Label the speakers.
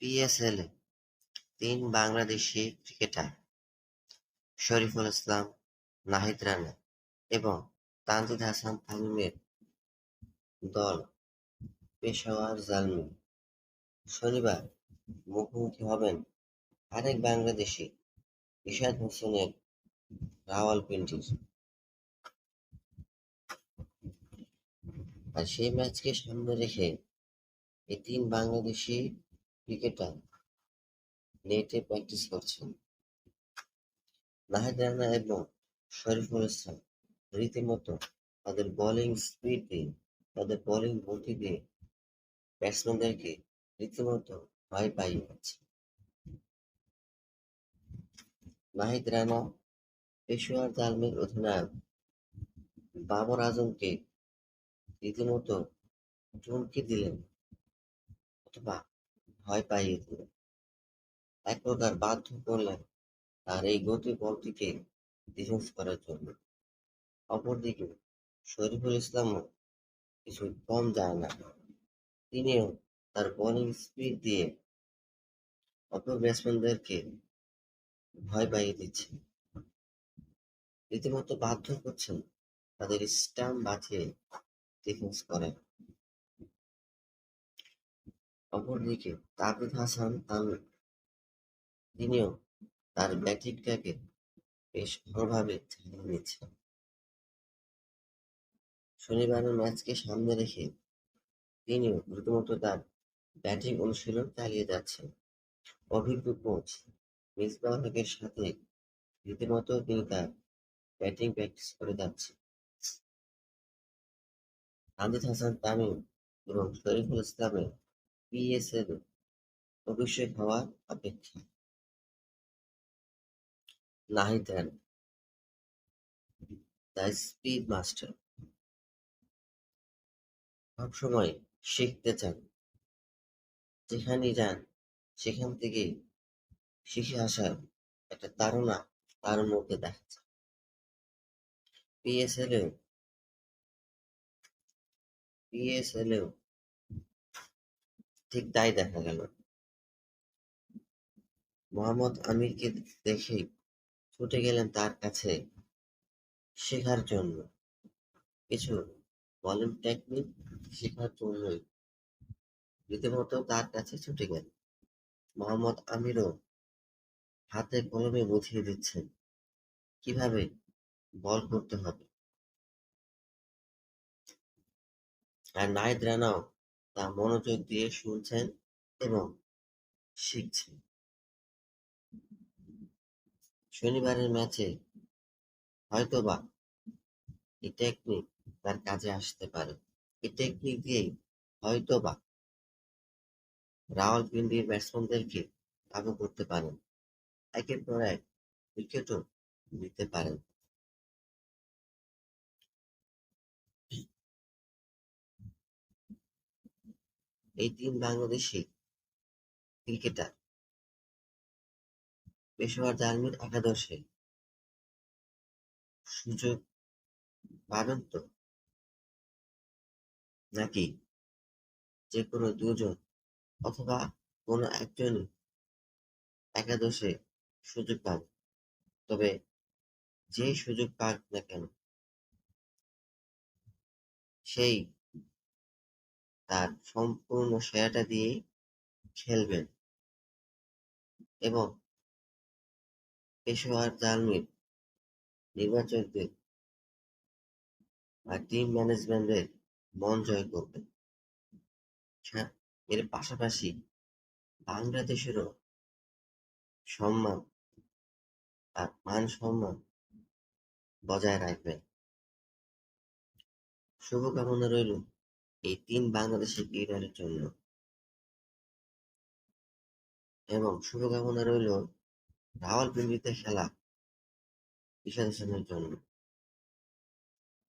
Speaker 1: পিএসএলে তিন বাংলাদেশি ক্রিকেটার শরীফুল ইসলাম, নাহিদ রানা এবং তানজিদ হাসান তামিমের দল পেশাওয়ার জালমি শনিবার মুখোমুখি হবেন আরেক বাংলাদেশি ইশাদ হোসেনের রাওয়ালপিন্ডির। আর সেই ম্যাচকে সামনে রেখে এই তিন বাংলাদেশি ক্রিকেটার নেটে প্র্যাকটিস করছেন। নাহিদ রানা এবং শরীফুল ইসলাম রীতিমতো তাদের বোলিং স্পিড দিয়ে, তাদের বোলিং গতি দিয়ে ব্যাটসম্যানদেরকে রীতিমতো ভয় পাইয়ে যাচ্ছে। নাহিদ রানা পেশোয়ার জালমির অধিনায়ক বাবর আজমকে রীতিমতো চমকে দিলেন অথবা ভয় পাইয়ে দিলেন, এক প্রকার বাধ্য করলেন তার এই গতি বলটিকে ডিফেন্স করার জন্য। অপরদিকে শরীফুল ইসলামও কিছু কম যায় না, তিনিও তার বোলিং স্পিড দিয়ে অপর ব্যাটসম্যানদেরকে ভয় পাইয়ে দিচ্ছেন, রীতিমতো বাধ্য করছেন তাদের স্টাম্প বাঁচিয়ে ডিফেন্স করেন। অপরদিকে তানজিদ হাসান তামিম তিনিও তার ব্যাটিংটাকে বেশ ভালোভাবে চালিয়ে নিচ্ছেন। শনিবারের ম্যাচকে সামনে রেখে তিনিও রীতিমতো তার ব্যাটিং অনুশীলন চালিয়ে যাচ্ছেন। অভিজ্ঞ কোচ মিসবাহ হকের সাথে রীতিমতো তিনি তার ব্যাটিং প্র্যাকটিস করে যাচ্ছেন। তানজিদ হাসান তামিম এবং শরীফুল ইসলামের পিএসএল অভিষেক হওয়ার অপেক্ষা। Nahid Rana the speed master সবসময় শিখতে চান, যেখানেই যান সেখান থেকেই শিখে আসার একটা তাড়না তার মধ্যে দেখা যায়। পিএসএলেও পিএসএলেও ঠিক তাই দেখা গেল। মোহাম্মদ আমিরকে দেখেই ছুটে গেলেন তার কাছে শেখার জন্য, কিছু বোলিং টেকনিক শেখার জন্যই রীতিমতো তার কাছে ছুটে গেলেন। মোহাম্মদ আমিরও হাতে কলমে বুঝিয়ে দিচ্ছেন কিভাবে বল করতে হবে। আর নাহিদ রানাও তা মনোযোগ দিয়ে শুনছেন এবং শিখছেন। শনিবারের ম্যাচে হয়তোবা এই টেকনিক তার কাজে আসতে পারে। এই টেকনিক দিয়েই হয়তোবা রাওয়ালপিন্ডির ব্যাটসম্যানদেরকে কাবু করতে পারেন, একের পর এক উইকেটও নিতে পারেন। এই তিন বাংলাদেশি ক্রিকেটার পেশোয়ার জালমির একাদশে সুযোগ পাবেন তো, নাকি যে কোনো দুজন অথবা কোনো একজনই একাদশে সুযোগ পাবে? তবে যেই সুযোগ পাক না কেন সেই তার সম্পূর্ণ সেরাটা দিয়েই খেলবেন এবং পেশোয়ার জালমির নির্বাচকদের আর টিম ম্যানেজমেন্টের মন জয় করবেন। হ্যাঁ, এর পাশাপাশি বাংলাদেশেরও সম্মান আর মান সম্মান বজায় রাখবেন। শুভকামনা রইল এই তিন বাংলাদেশি ক্রিকেটারের জন্য এবং শুভকামনা রইল রাওয়ালপিন্ডিতে খেলা ইশাদ হোসেনের জন্য।